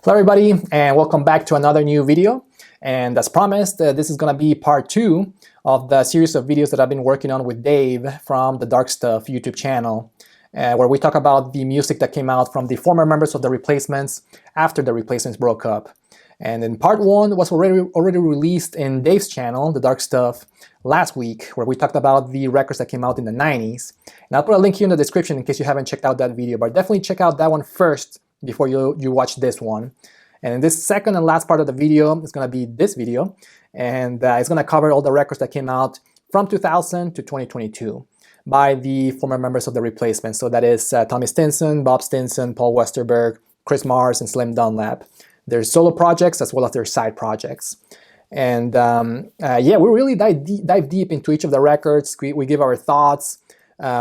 Hello everybody, and welcome back to another new video. And as promised, this is going to be part 2 of the series of videos that I've been working on with Dave from the Dark Stuff YouTube channel, where we talk about the music that came out from the former members of the Replacements after the Replacements broke up. And in part 1 was already released in Dave's channel, the Dark Stuff, last week, where we talked about the records that came out in the 90s. And I'll put a link here in the description in case you haven't checked out that video, but definitely check out that one first before you watch this one. And in this second and last part of the video is going to be this video, and it's going to cover all the records that came out from 2000 to 2022 by the former members of the Replacements. So that is Tommy Stinson, Bob Stinson, Paul Westerberg, Chris Mars, and Slim Dunlap. Their solo projects as well as their side projects. And yeah, we really dive deep into each of the records. We give our thoughts.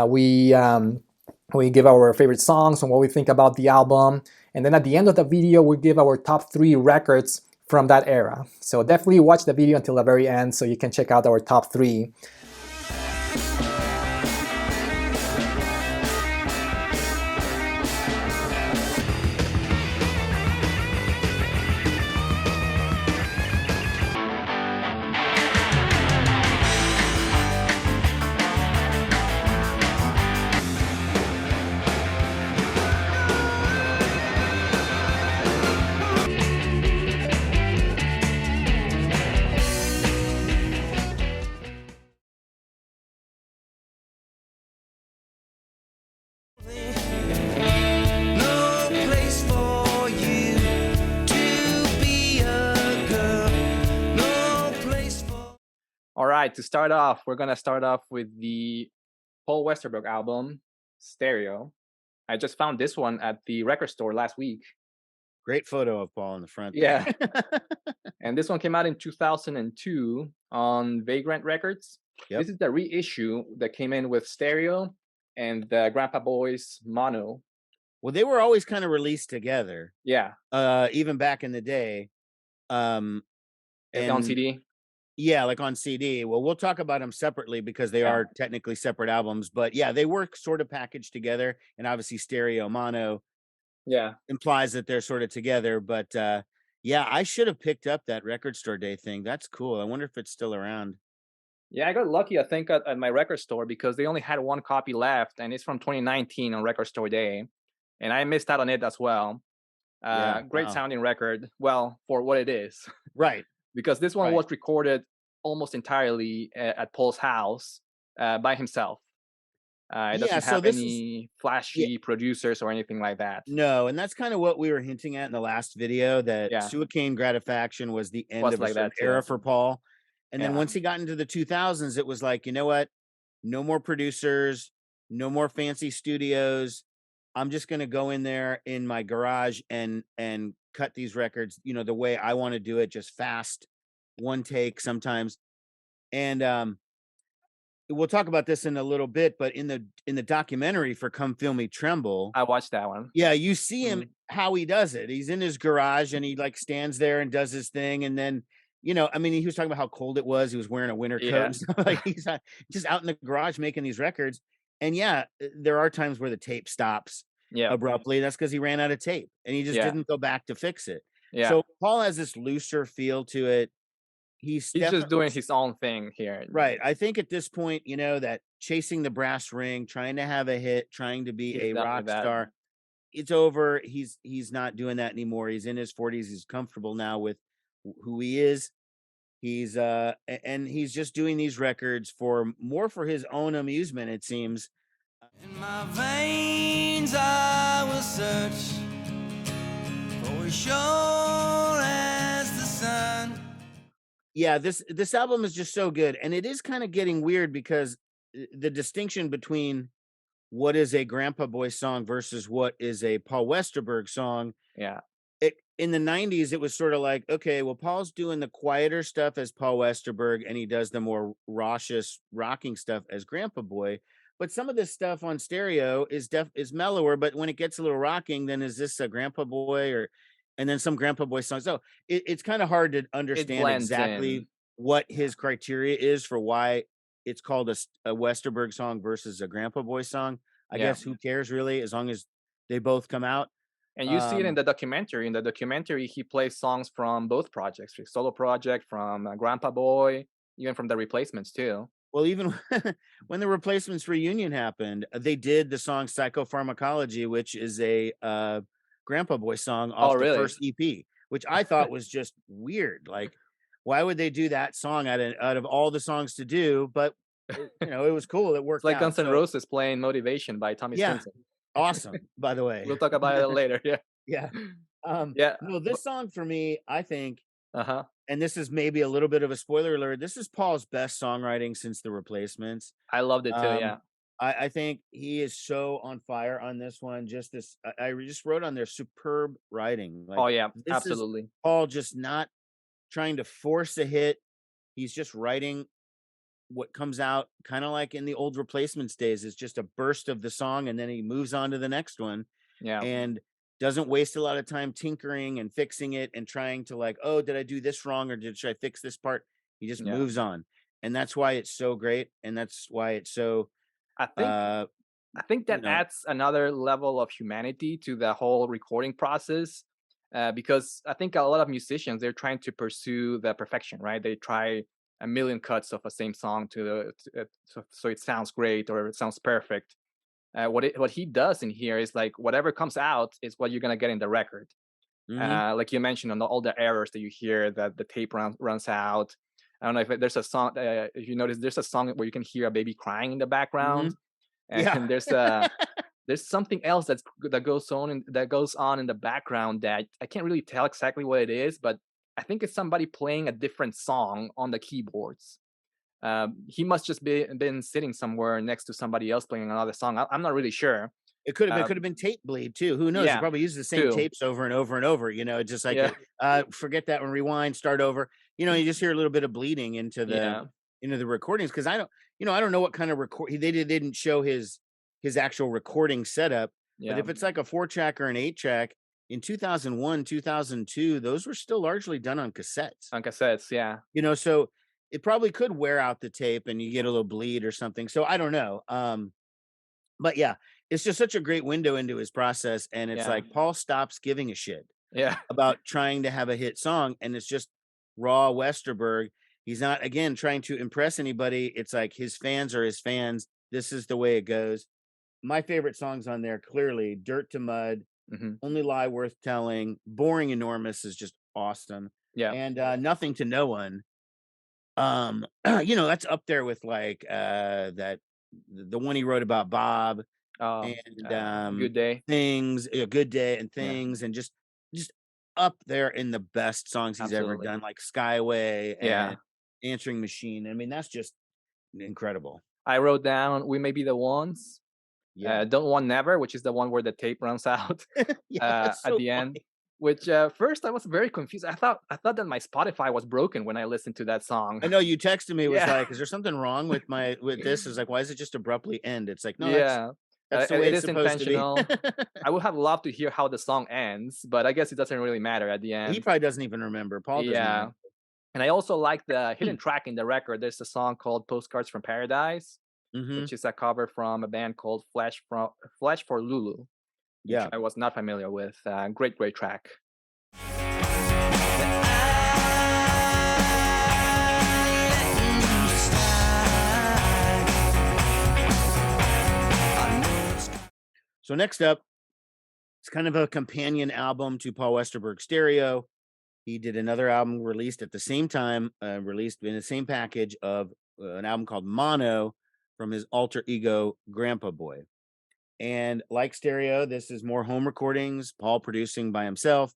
We give our favorite songs and what we think about the album. And then at the end of the video, we give our top 3 records from that era. So definitely watch the video until the very end so you can check out our top 3. All right, to start off, we're gonna start off with the Paul Westerberg album, Stereo. I just found this one at the record store last week. Great photo of Paul in the front. Yeah. And this one came out in 2002 on Vagrant Records. Yep. This is the reissue that came in with Stereo and the GRANDPABOY-MONO. Well, they were always kind of released together. Yeah. Even back in the day. And on CD? Yeah, like on CD. Well, we'll talk about them separately because they are technically separate albums. But yeah, they were sort of packaged together. And obviously Stereo Mono implies that they're sort of together. But yeah, I should have picked up that record store day thing. That's cool. I wonder if it's still around. Yeah, I got lucky, I think, at my record store because they only had one copy left. And it's from 2019 on record store day. And I missed out on it as well. Great sounding record. Well, for what it is. Right. Because this one was recorded almost entirely at Paul's house by himself. It doesn't have any flashy producers or anything like that. No, and that's kind of what we were hinting at in the last video, that Suicane Gratifaction was the end of like an era for Paul. And then once he got into the 2000s, it was like, you know what? No more producers, no more fancy studios. I'm just going to go in there in my garage and cut these records, you know, the way I want to do it, just fast, one take sometimes. And we'll talk about this in a little bit, but in the documentary for Come Feel Me Tremble, I watched that one. Yeah, you see him how he does it. He's in his garage and he like stands there and does his thing, and then, you know, I mean, he was talking about how cold it was. He was wearing a winter coat and stuff. Like he's just out in the garage making these records. And yeah, there are times where the tape stops abruptly. That's because he ran out of tape and he just didn't go back to fix it. So Paul has this looser feel to it. He's just doing his own thing here. Right. I think at this point, you know, that chasing the brass ring, trying to have a hit, trying to be a rock star, it's over. He's not doing that anymore. He's in his 40s. He's comfortable now with who he is. He's and he's just doing these records more for his own amusement, it seems. In my veins I will search for as sure as the sun. Yeah, this album is just so good, and it is kind of getting weird because the distinction between what is a Grandpa Boy song versus what is a Paul Westerberg song. In the 90s, it was sort of like, okay, well, Paul's doing the quieter stuff as Paul Westerberg, and he does the more raucous rocking stuff as Grandpa Boy. But some of this stuff on Stereo is mellower, but when it gets a little rocking, then is this a Grandpa Boy and then some Grandpa Boy songs? So it's kind of hard to understand exactly what his criteria is for why it's called a Westerberg song versus a Grandpa Boy song. I guess who cares really, as long as they both come out. And you see it in the documentary. In the documentary, he plays songs from both projects, his solo project, from Grandpa Boy, even from the Replacements too. Well, even when the Replacements reunion happened, they did the song Psychopharmacology, which is a Grandpa Boy song off the first EP, which I thought was just weird. Like, why would they do that song out of all the songs to do? But you know, it was cool. It worked. It's like out. Guns N' Roses playing Motivation by Tommy Stinson. Awesome, by the way. We'll talk about it later. Yeah. Yeah. Yeah. No, this song for me, I think, Uh-huh. and this is maybe a little bit of a spoiler alert, this is Paul's best songwriting since the Replacements. I loved it too, yeah. I think he is so on fire on this one. Just this, I just wrote on there, superb writing. Like, oh yeah, absolutely. Paul just not trying to force a hit. He's just writing what comes out, kind of like in the old Replacements days. It's just a burst of the song, and then he moves on to the next one. Yeah. And doesn't waste a lot of time tinkering and fixing it and trying to like, oh, did I do this wrong, or should I fix this part? He just moves on. And that's why it's so great. And that's why it's so, I think that adds another level of humanity to the whole recording process, because I think a lot of musicians, they're trying to pursue the perfection, right? They try a million cuts of a same song so it sounds great or it sounds perfect. What he does in here is like whatever comes out is what you're gonna get in the record. Like you mentioned, on all the errors that you hear, that the tape runs out. I don't know if there's a song. If you notice, there's a song where you can hear a baby crying in the background, and there's something else that goes on in the background that I can't really tell exactly what it is, but I think it's somebody playing a different song on the keyboards. He must just been sitting somewhere next to somebody else playing another song. I'm not really sure. It could have been tape bleed too. Who knows? Yeah, you probably use the same tapes over and over and over. You know, just like forget that one, rewind, start over. You know, you just hear a little bit of bleeding into the recordings, because I don't know what kind of they didn't show his actual recording setup. But if it's like a 4-track or an 8-track in 2001, 2002, those were still largely done on cassettes. On cassettes, yeah. You know, so it probably could wear out the tape and you get a little bleed or something. So I don't know. But yeah, it's just such a great window into his process. And it's like Paul stops giving a shit about trying to have a hit song. And it's just raw Westerberg. He's not, again, trying to impress anybody. It's like his fans are his fans. This is the way it goes. My favorite songs on there, clearly, Dirt to Mud, Only Lie Worth Telling, Boring Enormous is just awesome. Yeah. And Nothing to No One. You know, that's up there with like the one he wrote about Bob, and Good Day, Things, Good Day and Things, and just up there in the best songs he's ever done, like Skyway and Answering Machine. I mean, that's just incredible. I wrote down We May Be the Ones. Don't Want Never, which is the one where the tape runs out at the end. Which first I was very confused. I thought that my Spotify was broken when I listened to that song. I know you texted me. It was like, "Is there something wrong with this?" It's like, "Why does it just abruptly end?" It's like, no, that's the way it it's is intentional. I would have loved to hear how the song ends, but I guess it doesn't really matter at the end. He probably doesn't even remember. Paul doesn't. Remember. And I also like the hidden track in the record. There's a song called "Postcards from Paradise," which is a cover from a band called Flash for Lulu. Which I was not familiar with. Great track. So next up, it's kind of a companion album to Paul Westerberg Stereo. He did another album released at the same time, released in the same package of an album called Mono from his alter ego Grandpa Boy. And like Stereo, this is more home recordings, Paul producing by himself.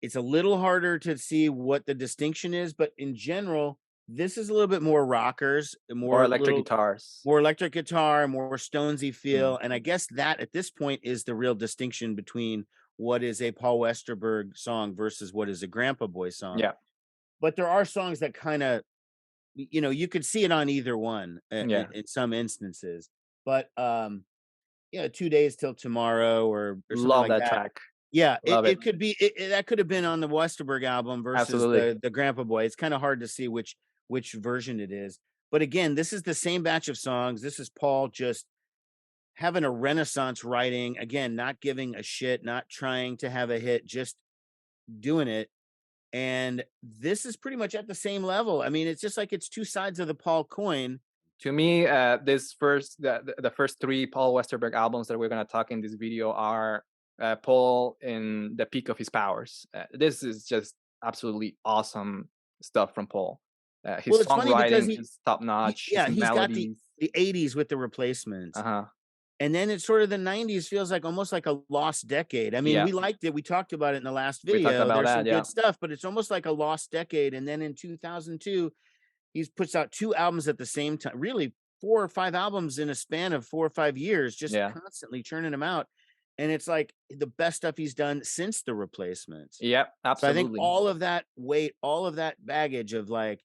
It's a little harder to see what the distinction is, but in general, this is a little bit more rockers, more electric guitars, more electric guitar, more Stonesy feel. And I guess that at this point is the real distinction between what is a Paul Westerberg song versus what is a Grandpa Boy song. Yeah. But there are songs that kind of, you know, you could see it on either one in some instances. But 2 Days Till Tomorrow or something love like that track. Yeah, it could be that could have been on the Westerberg album versus the Grandpa Boy. It's kind of hard to see which version it is. But again, this is the same batch of songs. This is Paul just having a renaissance writing, again, not giving a shit, not trying to have a hit, just doing it. And this is pretty much at the same level. I mean, it's just like it's two sides of the Paul coin. To me, the first three Paul Westerberg albums that we're going to talk in this video are Paul in the peak of his powers. This is just absolutely awesome stuff from Paul. His It's funny because songwriting is top notch. he's got melodies. the 80s with the Replacements. Uh-huh. And then it's sort of the 90s feels like almost like a lost decade. I mean, we liked it. We talked about it in the last video. There's some good stuff, but it's almost like a lost decade. And then in 2002, he puts out 2 albums at the same time, really 4 or 5 albums in a span of 4 or 5 years, just constantly churning them out. And it's like the best stuff he's done since the Replacements. Yep, absolutely. So I think all of that weight, all of that baggage of like,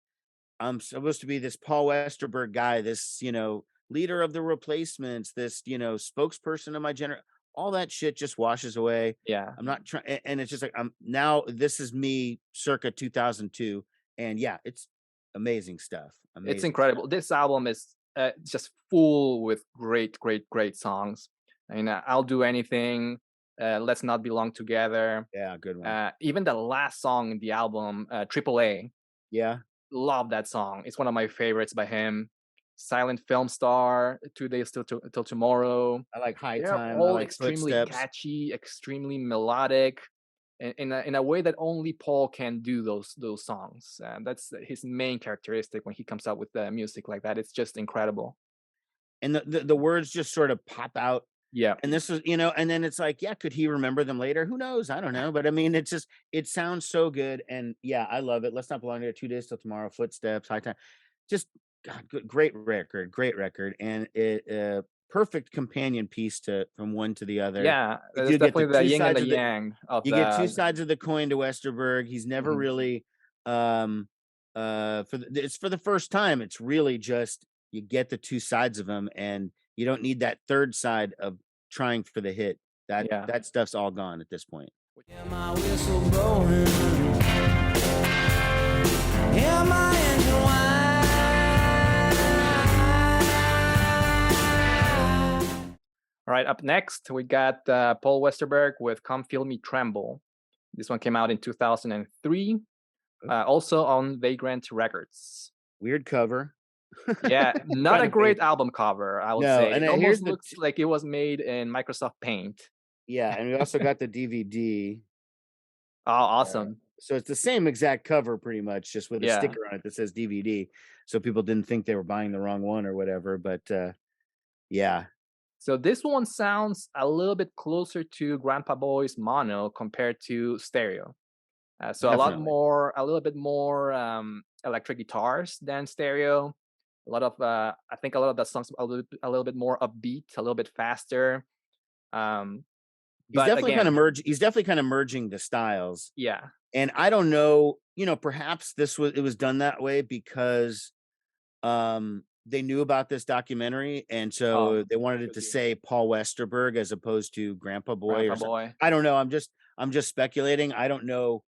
I'm supposed to be this Paul Westerberg guy, this, leader of the Replacements, this, spokesperson of my generation, all that shit just washes away. Yeah. I'm not trying. And it's just like, now this is me circa 2002. And yeah, it's amazing stuff. It's incredible. This album is just full with great songs. And I'll Do Anything, Let's Not Belong Together. Yeah, good one. Even the last song in the album, AAA. Yeah. Love that song. It's one of my favorites by him. Silent Film Star, 2 Days Till Tomorrow. I like High Time. All I like extremely Footsteps. catchy, extremely melodic, in a way that only Paul can do those songs. That's his main characteristic when he comes out with music like that. It's just incredible. And the words just sort of pop out. Yeah. And this is, and then it's like, yeah, could he remember them later? Who knows? I don't know. But I mean, it sounds so good. And yeah, I love it. Let's Not Belong to 2 Days Till Tomorrow, Footsteps, High Time. Just, God, great record. And it, perfect companion piece from one to the other. Yeah, it's definitely the yin and the yang. You get 2 sides of the coin to Westerberg. He's never really, it's for the first time. It's really just, you get the 2 sides of him, and you don't need that third side of trying for the hit. That stuff's all gone at this point. Hear my whistle blowing. Hear my engine whine. All right, up next, we got Paul Westerberg with Come Feel Me Tremble. This one came out in 2003, also on Vagrant Records. Weird cover. Yeah, not a great album cover, I would say. And it almost looks like it was made in Microsoft Paint. Yeah, and we also got the DVD. Oh, awesome. So it's the same exact cover pretty much, just with a sticker on it that says DVD. So people didn't think they were buying the wrong one or whatever. But yeah. So this one sounds a little bit closer to GRANDPABOY-MONO compared to stereo. So Definitely. a little bit more electric guitars than stereo. A lot of, I think a lot of the songs a little bit more upbeat, a little bit faster. He's definitely kind of merging the styles. Yeah. And I don't know, perhaps it was done that way because they knew about this documentary, and so they wanted it to say Paul Westerberg as opposed to Grandpa Boy. I don't know. I'm just speculating. I don't know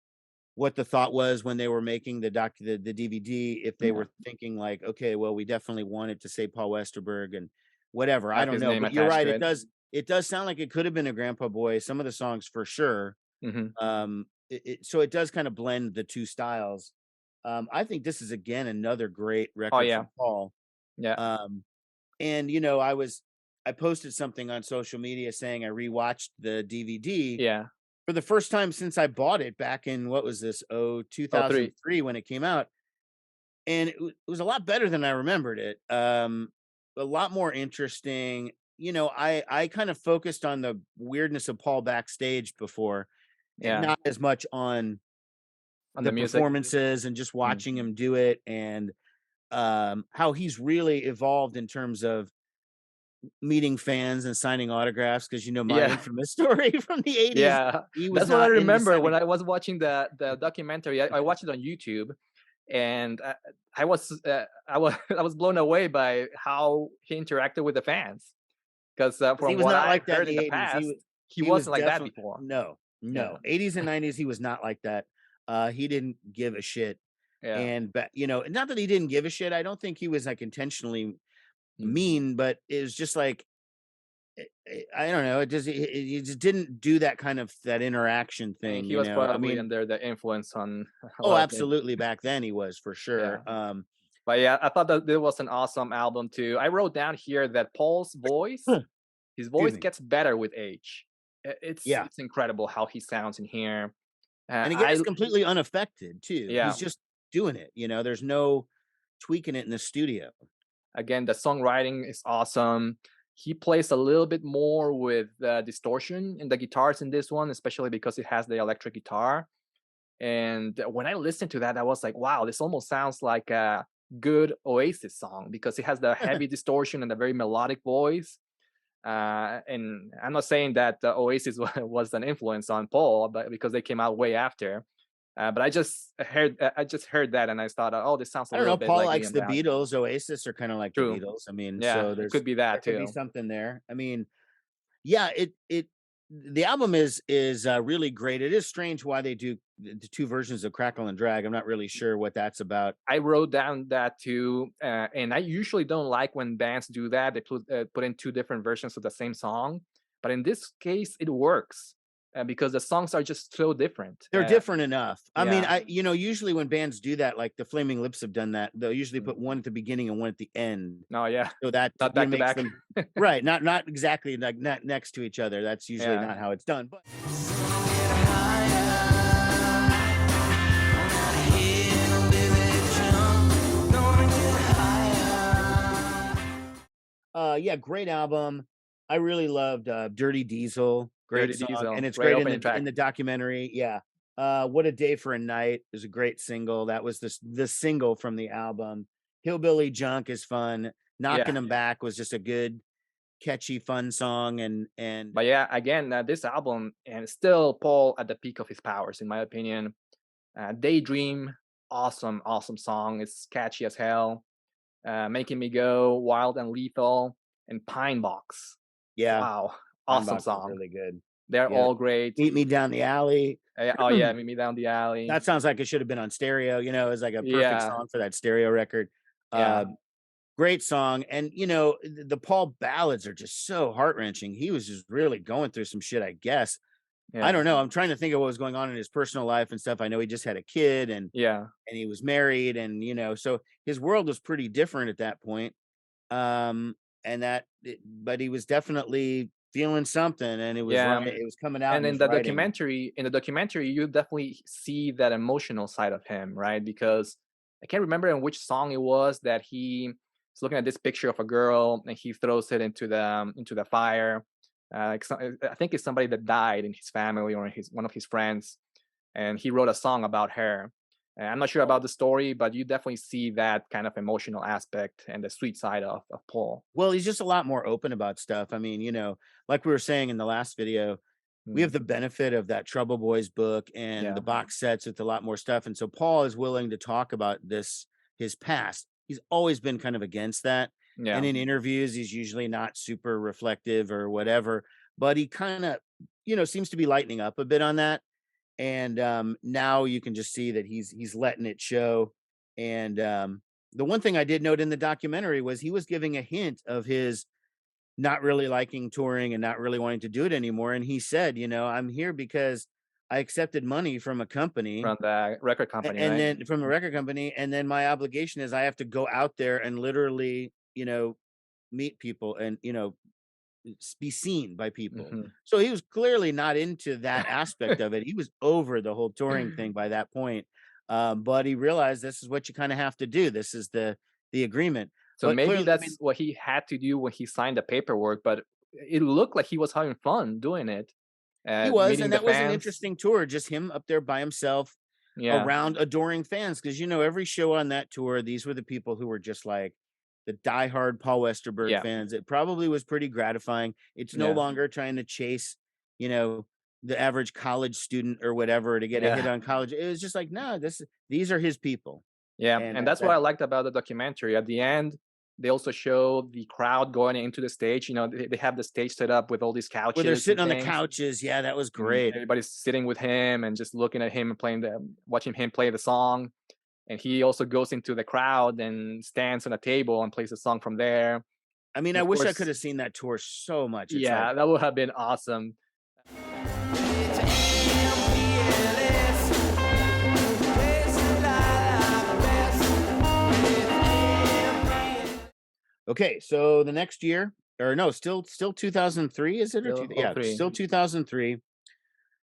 what the thought was when they were making the DVD, if they were thinking like, okay, well, we definitely wanted to say Paul Westerberg and whatever. I don't know, but you're right. It does sound like it could have been a Grandpa Boy. Some of the songs for sure. So it does kind of blend the 2 styles. I think this is again another great record from Paul. Yeah. And I posted something on social media saying I rewatched the DVD. Yeah. For the first time since I bought it back in, what was this? 2003 when it came out. And it was a lot better than I remembered it. A lot more interesting. I kind of focused on the weirdness of Paul backstage before, and not as much on the performances and just watching him do it, and how he's really evolved in terms of meeting fans and signing autographs, because my infamous story from the 80s. Yeah, that's what I remember when I was watching the documentary. I watched it on YouTube, and I was blown away by how he interacted with the fans. Because from what I heard in the past, he wasn't like that before. No. 80s and 90s, he was not like that. He didn't give a shit. Yeah. And not that he didn't give a shit. I don't think he was like intentionally mean, but it was just like I don't know. It just didn't do that kind of that interaction I mean, thing, he you was know. I probably mean, under the influence on a oh, lot of things. absolutely. Back then, he was for Yeah. sure. But yeah, I thought that it was an awesome album too. I wrote down here that Paul's voice, his Excuse voice me. gets better with age. Yeah, It's incredible how he sounds in here. and again, it's completely unaffected too. Yeah. He's just doing it. You know, there's no tweaking it in the studio. Again, the songwriting is awesome. He plays a little bit more with distortion in the guitars in this one, especially because it has the electric guitar. And when I listened to that, I was like, wow, this almost sounds like a good Oasis song because it has the heavy distortion and a very melodic voice. And I'm not saying that Oasis was an influence on Paul, but because they came out way after. But I just heard that, and I thought, oh, this sounds a I don't little know. bit Paul like likes Liam the Gallagher. Beatles. Oasis are kind of like the True. Beatles. I mean, Yeah, so it could be that there could be too. something there. I mean, yeah, the album is really great. It is strange why they do the two versions of Crackle and Drag. I'm not really sure what that's about. I wrote down that too, and I usually don't like when bands do that. They put in two different versions of the same song, but in this case, it works because the songs are just so different. They're different enough. I mean, yeah. usually when bands do that, like the Flaming Lips have done that, they'll usually put one at the beginning and one at the end. No, yeah, So that not back to makes back. them right, not exactly like not next to each other. That's usually Yeah. not how it's done. But yeah, great album. I really loved Dirty Diesel. Great Dirty song, Diesel, and it's great great opening track. in the documentary. Yeah, What a Day for a Night is a great single. That was the single from the album. Hillbilly Junk is fun. Knocking Them Back was just a good, catchy, fun song. And But yeah, again, this album and still Paul at the peak of his powers, in my opinion. Daydream, awesome song. It's catchy as hell. Making Me Go, Wild and Lethal, and Pine Box. yeah, Wow, Pine awesome Box is song. really good. They're Yeah. all great. Meet Me Down the Alley. Oh yeah, Meet Me Down the Alley. That sounds like it should have been on stereo. You know, it's like a perfect Yeah. song for that stereo record. Yeah. Great song. And you know, the Paul ballads are just so heart-wrenching. He was just really going through some shit, I guess. Yeah. I don't know. I'm trying to think of what was going on in his personal life and stuff. I know he just had a kid and he was married, and you know, so his world was pretty different at that point. But he was definitely feeling something, and it was it was coming out. And in the documentary, you definitely see that emotional side of him, right? Because I can't remember in which song it was that he is looking at this picture of a girl and he throws it into the fire. I think it's somebody that died in his family or one of his friends, and he wrote a song about her. And I'm not sure about the story, but you definitely see that kind of emotional aspect and the sweet side of Paul. Well, he's just a lot more open about stuff. I mean, you know, like we were saying in the last video, we have the benefit of that Trouble Boys book and the box sets with a lot more stuff. And so Paul is willing to talk about his past. He's always been kind of against that. Yeah. And in interviews, he's usually not super reflective or whatever, but he kind of, you know, seems to be lightening up a bit on that. And now you can just see that he's letting it show. And the one thing I did note in the documentary was he was giving a hint of his not really liking touring and not really wanting to do it anymore. And he said, you know, I'm here because I accepted money from a company, from the record company, and then from a record company, and then my obligation is I have to go out there and literally, you know, meet people and, you know, be seen by people. So he was clearly not into that aspect of it. He was over the whole touring thing by that point. But he realized this is what you kind of have to do. This is the agreement. So but maybe clearly, that's what he had to do when he signed the paperwork, but it looked like he was having fun doing it. He was, and that was an interesting tour, just him up there by himself around adoring fans. Because, you know, every show on that tour, these were the people who were just like the diehard Paul Westerberg fans. It probably was pretty gratifying. It's no longer trying to chase, you know, the average college student or whatever to get a hit on college. It was just like, no, these are his people. Yeah, and that's what I liked about the documentary. At the end, they also show the crowd going into the stage. You know, they have the stage set up with all these couches. Where they're sitting on the couches. Yeah, that was great. Everybody's sitting with him and just looking at him and watching him play the song. And he also goes into the crowd and stands on a table and plays a song from there. I mean, I Of wish I course, could have seen that tour so much. It's yeah, like, that would have been awesome. okay, so the next year, or no, still 2003, is it? Or Still yeah, 03. still 2003.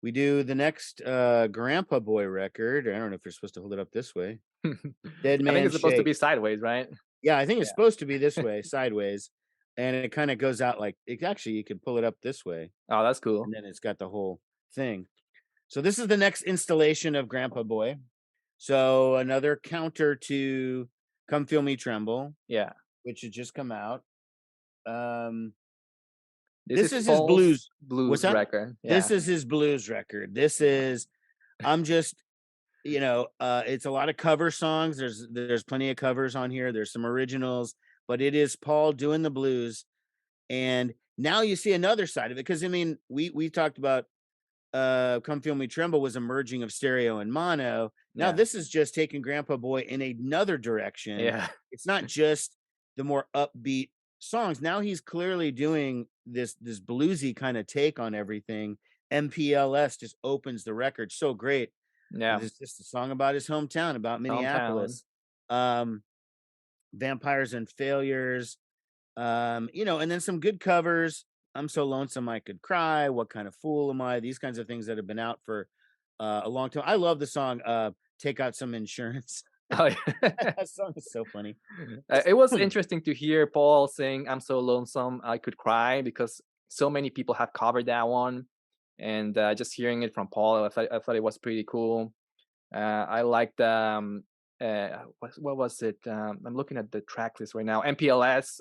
We do the next Grandpa Boy record. I don't know if you're supposed to hold it up this way. Dead I think Man it's supposed to Shake. be sideways, right? Yeah, I think it's Yeah. supposed to be this way, sideways, and it kind of goes out like it. Actually, you can pull it up this way, Oh, that's cool. and then it's got the whole thing. So this is the next installation of Grandpa Boy. So another counter to "Come Feel Me Tremble," Yeah. which had just come out. Um, This this is is his Paul's blues. What's blues that? record. This Yeah. is his blues record. This is. I'm just. It's a lot of cover songs. There's plenty of covers on here. There's some originals, but it is Paul doing the blues. And now you see another side of it, because I mean, we talked about "Come Feel Me Tremble" was a merging of stereo and mono. Now Yeah. this is just taking Grandpa Boy in another direction. Yeah. It's not just the more upbeat songs. Now he's clearly doing this bluesy kind of take on everything. MPLS just opens the record so great. Yeah. It's just a song about his hometown, about His hometown. Minneapolis. Vampires and Failures. And then some good covers. "I'm So Lonesome I Could Cry," "What Kind of Fool Am I?" These kinds of things that have been out for a long time. I love the song "Take Out Some Insurance." Oh, yeah. That song is so funny. It was interesting to hear Paul sing "I'm So Lonesome I Could Cry," because so many people have covered that one, and just hearing it from Paul, I thought it was pretty cool. I liked what was it? I'm looking at the track list right now. MPLS,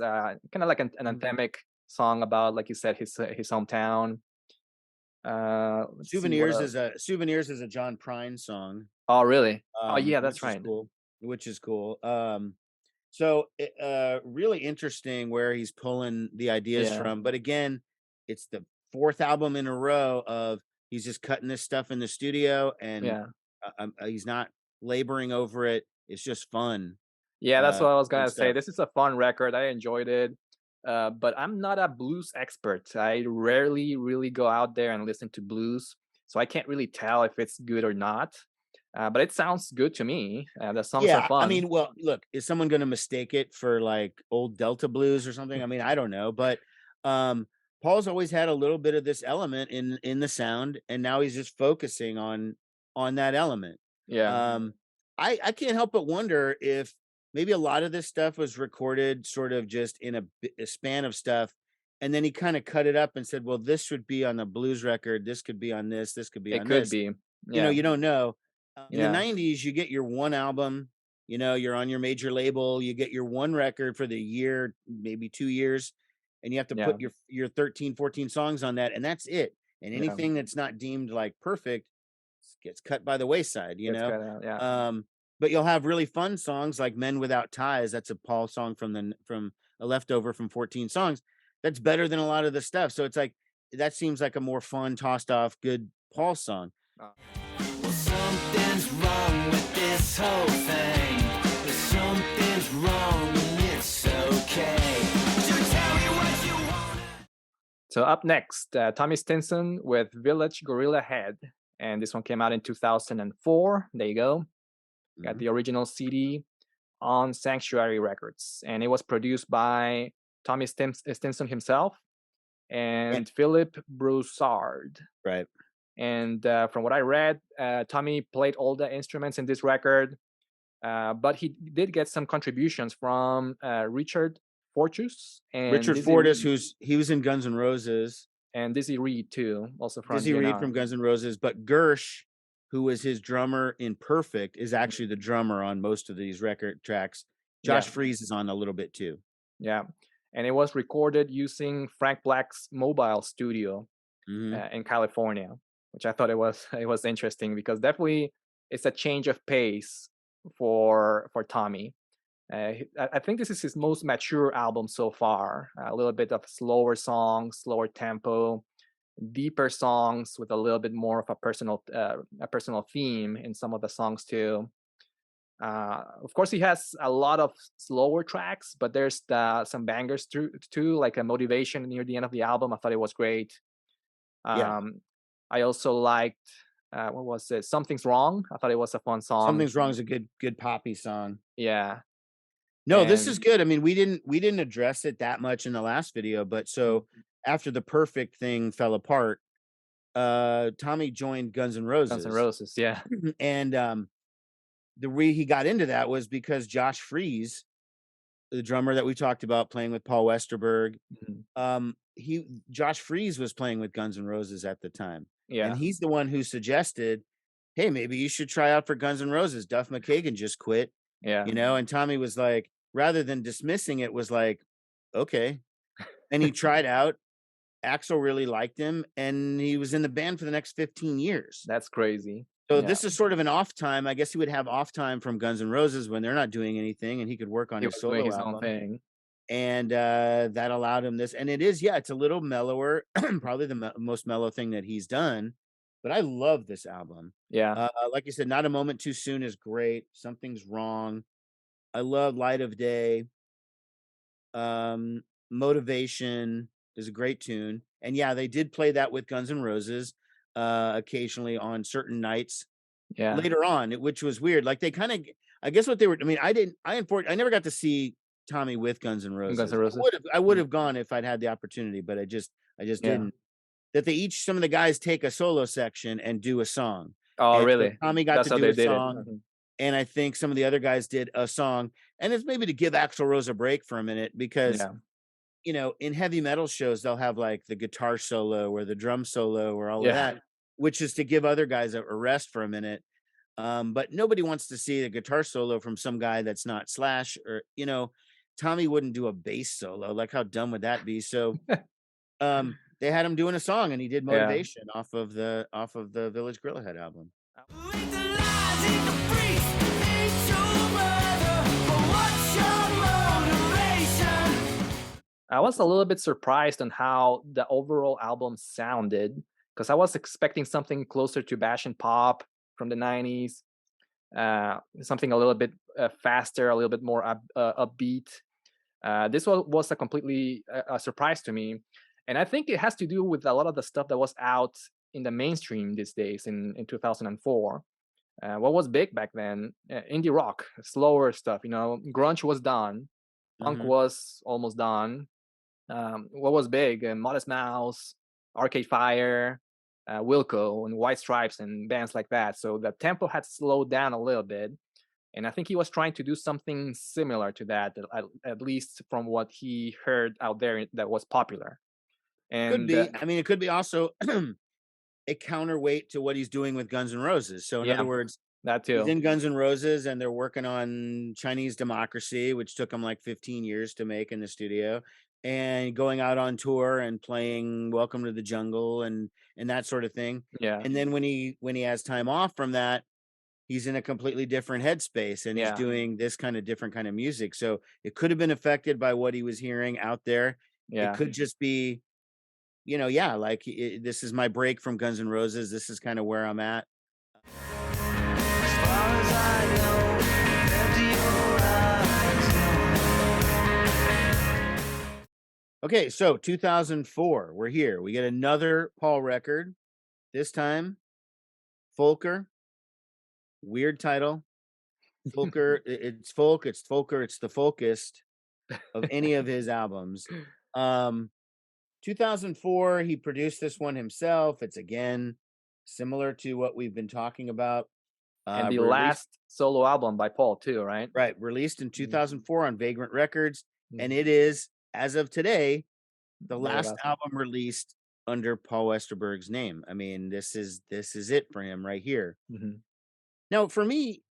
kind of like an anthemic song about, like you said, his hometown. Let's see what else. Souvenirs is a John Prine song. Oh, really? Oh, yeah, that's right. Which is cool. So really interesting where he's pulling the ideas Yeah. from. But again, it's the fourth album in a row of he's just cutting this stuff in the studio, and Yeah. he's not laboring over it. It's just fun. Yeah, that's what I was Fun gonna say. stuff. This is a fun record. I enjoyed it. But I'm not a blues expert. I rarely really go out there and listen to blues, so I can't really tell if it's good or not. But it sounds good to me. The songs are Yeah, I fun. mean, well, look, is someone going to mistake it for like old Delta blues or something? I mean, I don't know, but Paul's always had a little bit of this element in the sound, and now he's just focusing on that element. Yeah. I can't help but wonder if maybe a lot of this stuff was recorded sort of just in a span of stuff, and then he kind of cut it up and said, "Well, this should be on the blues record. This could be on this. This could be It on could this." be. You know, Yeah. you don't know. In the Yeah. 90s, you get your one album, you're on your major label, you get your one record for the year, maybe 2 years, and you have to Yeah. put your 13, 14 songs on that, and that's it. And Yeah. anything that's not deemed like perfect gets cut by the wayside, Gets cut out. Yeah. but you'll have really fun songs like "Men Without Ties." That's a Paul song from a leftover from 14 songs. That's better than a lot of the stuff. So it's like that seems like a more fun, tossed off, good Paul song. Well, something's wrong with this whole thing. But something's wrong and it's okay. So tell me what you want. So up next, Tommy Stinson with "Village Gorilla Head," and this one came out in 2004. There you go. Got the original CD on Sanctuary Records, and it was produced by Tommy Stinson himself and Philip Broussard. Right. And from what I read, Tommy played all the instruments in this record, but he did get some contributions from Richard Fortus and Richard Dizzy Fortus, Reed, he was in Guns N' Roses. and Dizzy Reed too, also from Dizzy Reed DNR. from Guns N' Roses, but Gersh, who was his drummer in Perfect, is actually the drummer on most of these record tracks. Josh Yeah. Freese is on a little bit too. Yeah, and it was recorded using Frank Black's mobile studio Mhm. in California, which I thought it was interesting because definitely it's a change of pace for Tommy. I think this is his most mature album so far. A little bit of slower songs, slower tempo, deeper songs with a little bit more of a personal theme in some of the songs too. Of course, he has a lot of slower tracks, but there's some bangers too, like a Motivation near the end of the album. I thought it was great. Yeah. I also liked what was it? Something's Wrong. I thought it was a fun song. Something's Wrong is a good poppy song. Yeah. No, this is And good. I mean, we didn't address it that much in the last video, but so after The Perfect Thing fell apart, Tommy joined Guns N' Guns N' Roses. Roses, yeah. And the way he got into that was because Josh Freese, the drummer that we talked about playing with Paul Westerberg, Mhm. Josh Freese was playing with Guns N' Roses at the time. And Yeah, he's the one who suggested, hey, maybe you should try out for Guns N' Roses. Duff McKagan just quit, yeah, and Tommy was like, rather than dismissing it, was like, okay. And he tried out. Axel really liked him, and he was in the band for the next 15 years. that's crazy. So Yeah, this is sort of an off time. I guess he would have off time from Guns N' Roses when they're not doing anything, and he could work on he his was doing solo his own album. thing. And that allowed him this. And it is, yeah, it's a little mellower, probably the most mellow thing that he's done. But I love this album. Yeah, Like you said, Not a Moment Too Soon is great. Something's Wrong. I love Light of Day. Motivation is a great tune. And yeah, they did play that with Guns N' Roses occasionally on certain nights yeah. later on, which was weird. Like they kind of, I guess what they were, I mean, I never got to see Tommy with Guns N' Roses. Guns N' Roses. I would have gone if I'd had the opportunity, but I just Yeah. didn't. That some of the guys take a solo section and do a song. Oh, And so really? Tommy got That's to how do they a did it. song, and I think some of the other guys did a song, and it's maybe to give Axl Rose a break for a minute because Yeah, in heavy metal shows they'll have like the guitar solo or the drum solo or all of yeah, that, which is to give other guys a rest for a minute. But nobody wants to see a guitar solo from some guy that's not Slash, or Tommy wouldn't do a bass solo. Like how dumb would that be? So they had him doing a song, and he did yeah. Motivation off of the Village Grillhead album. Eat the lies, eat the freaks, eat your brother, but what's your motivation? I was a little bit surprised on how the overall album sounded because I was expecting something closer to Bash and Pop from the 90s, something a little bit faster, a little bit more upbeat. This was a completely a surprise to me. And I think it has to do with a lot of the stuff that was out in the mainstream these days in 2004. What was big back then? Indie rock, slower stuff. Grunge was done, punk Mhm. was almost done. What was big? Modest Mouse, Arcade Fire, Wilco, and White Stripes, and bands like that. So the tempo had slowed down a little bit, and I think he was trying to do something similar to that, at least from what he heard out there that was popular. Could And be. I mean, it could be also a counterweight to what he's doing with Guns N' Roses. So in yeah, other words, that he's too. in Guns N' Roses, and they're working on Chinese Democracy, which took him like 15 years to make in the studio, and going out on tour and playing Welcome to the Jungle and that sort of thing. Yeah, And then when he has time off from that, he's in a completely different headspace, and he's yeah, doing this kind of different kind of music. So it could have been affected by what he was hearing out there. It yeah. could just be, yeah, like this is my break from Guns N' Roses. This is kind of where I'm at. As far as I know, empty your eyes. Okay, so 2004, we're here. We get another Paul record. This time, Folker. Weird title. Folker. It's folk. It's Folker. It's the folkest of any of his albums. 2004, he produced this one himself. It's again similar to what we've been talking about. And the Released, last solo album by Paul too, right? right, released in 2004 on Vagrant Records, and Mhm. it is, as of today, the The last last one. album released under Paul Westerberg's name. I mean, this is it for him right here. Mhm. Now, for me,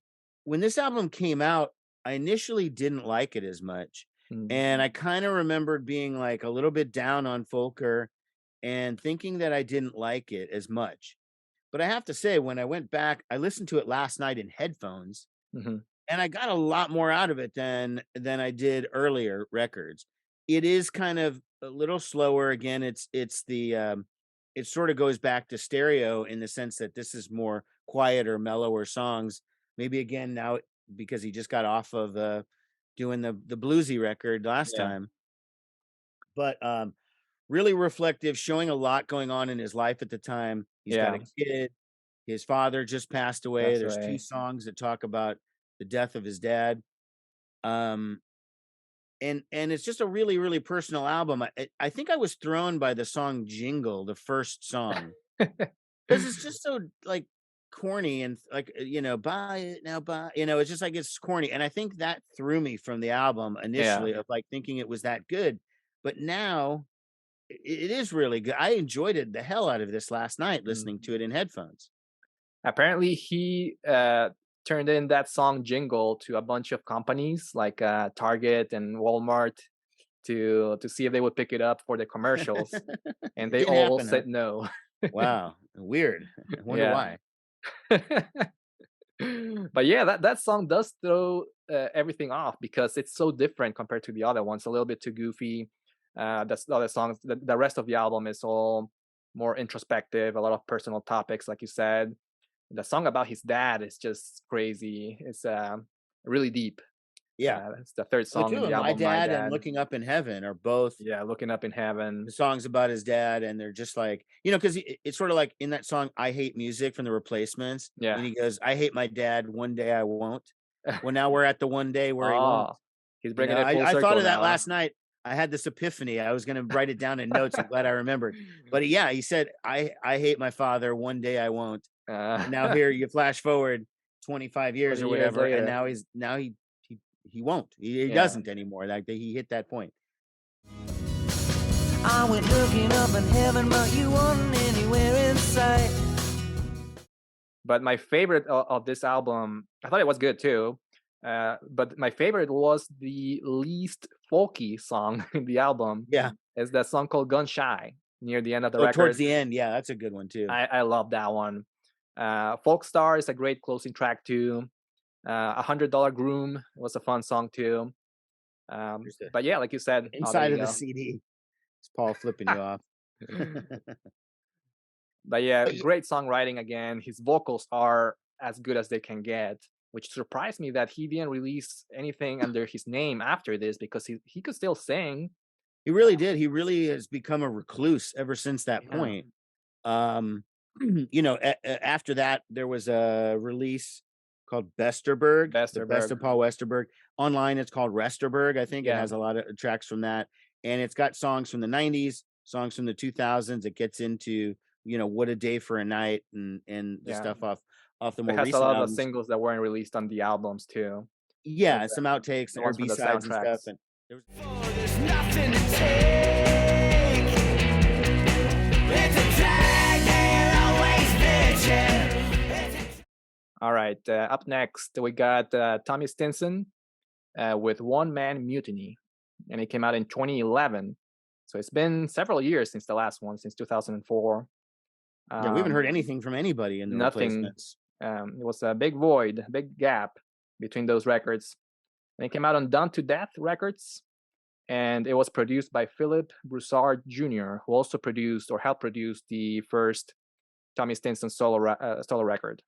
when this album came out, I initially didn't like it as much. Mhm. And I kind of remembered being like a little bit down on Folker and thinking that I didn't like it as much. But I have to say, when I went back, I listened to it last night in headphones, Mhm. and I got a lot more out of it than I did earlier records. It is kind of a little slower. Again, it's the it sort of goes back to stereo in the sense that this is more quieter, mellower songs. Maybe again now because he just got off of doing the bluesy record last Yeah. time. But really reflective, showing a lot going on in his life at the time. He's got a kid. His father just passed away. That's There's two right. songs that talk about the death of his dad. And it's just a really, really personal album. I think I was thrown by the song Jingle, the first song, because it's just so like corny and like buy it now, buy, it's just like it's corny. And I think that threw me from the album initially, of like thinking it was that good. But now it is really good. I enjoyed it the hell out of this last night listening to it in headphones. Apparently, he turned in that song Jingle to a bunch of companies like Target and Walmart to see if they would pick it up for the commercials, and they Didn't all happen, huh? said no. Wow, weird. I wonder Yeah. why. But yeah, that song does throw everything off because it's so different compared to the other ones. A little bit too goofy. That's the other songs. The rest of the album is all more introspective, a lot of personal topics, like you said. The song about his dad is just crazy. It's really deep. Yeah. It's the third Oh, song in too. the My album, My Dad and Dad. Looking Up in Heaven are both Yeah, Looking Up in Heaven. the songs about his dad, and they're just like, because it's sort of like in that song I Hate Music from the Replacements. Yeah. And he goes, I hate my dad, one day I won't. Well, now we're at the one day where he won't. He's bringing it full I circle thought of that now. last night. I had this epiphany. I was going to write it down in notes. I'm glad I remembered. But yeah, he said, I hate my father, one day I won't. And now here you flash forward 25 years 20 or years whatever, later. and now he won't. He doesn't anymore. Like he hit that point. I went looking up in heaven, but you weren't anywhere in sight. But my favorite of this album, I thought it was good too. But my favorite was the least folky song in the album. Yeah. Is that song called Gun Shy near the end of the record. Towards the end. Yeah, that's a good one too. I love that one. Folk Star is a great closing track too. $100 Groom was a fun song too. But yeah, like you said, inside of the CD. It's Paul flipping you off. But yeah, great songwriting again. His vocals are as good as they can get, which surprised me that he didn't release anything under his name after this, because he could still sing. He really did. He really has become a recluse ever since that point. After that, there was a release called Westerberg, the Best of Paul Westerberg. Online, it's called Westerberg. I think it has a lot of tracks from that, and it's got songs from the 90s, songs from the 2000s. It gets into What a Day for a Night and the stuff off the more recent albums. It has a lot of singles that weren't released on the albums too. Yeah, some outtakes and B-sides and stuff. And there's nothing to take. It's a drag, they're always bitching. All right, up next we got Tommy Stinson with One Man Mutiny, and it came out in 2011. So it's been several years since the last one, since 2004. Yeah, we haven't heard anything from anybody in the Replacements. It was a big void, a big gap between those records. And it came out on Done to Death Records, and it was produced by Philip Broussard Jr., who also produced or helped produce the first Tommy Stinson solo record.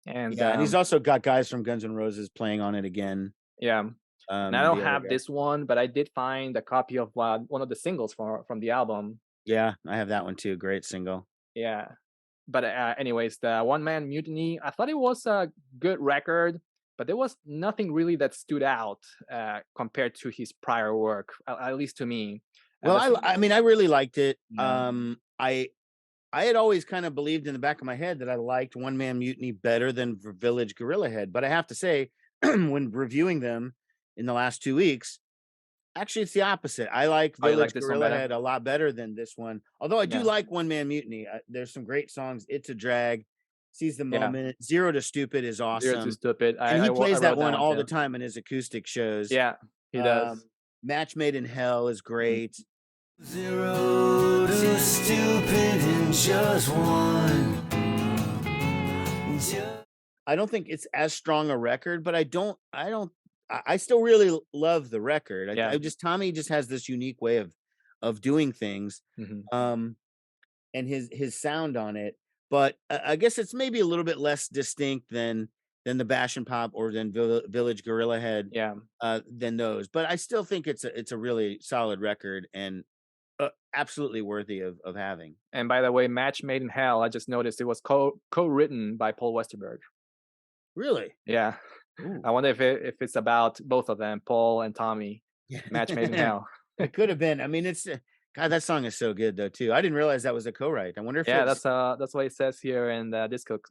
And and he's also got guys from Guns N' Roses playing on it again. Yeah. And I don't have this one, but I did find a copy of one of the singles from the album. Yeah, I have that one too. Great single. Yeah. But anyways, the One Man Mutiny, I thought it was a good record, but there was nothing really that stood out compared to his prior work, at least to me. Well, I mean, I really liked it. I had always kind of believed in the back of my head that I liked One Man Mutiny better than Village Gorilla Head. But I have to say, when reviewing them in the last 2 weeks, actually, it's the opposite. I like Village Gorilla Head a lot better than this one. Although I do like One Man Mutiny. There's some great songs. It's a Drag, Seize the Moment, Zero to Stupid is awesome. Zero to Stupid. And he plays that one all the time in his acoustic shows. Yeah, he does. Match Made in Hell is great. Zero to stupid in just one. I don't think it's as strong a record, but I still really love the record. Tommy just has this unique way of doing things, and his sound on it. But I guess it's maybe a little bit less distinct than than the Bash and Pop or than Village Gorilla Head Yeah. than those. But I still think it's a really solid record and absolutely worthy of having. And by the way, Match Made in Hell, I just noticed it was co-written by Paul Westerberg. Really? Yeah. Ooh. I wonder if it's about both of them, Paul and Tommy. Match Made in Hell. It could have been. I mean, it's God. That song is so good though too. I didn't realize that was a co-write. I wonder if Yeah, it's, that's what it says here in the Discogs.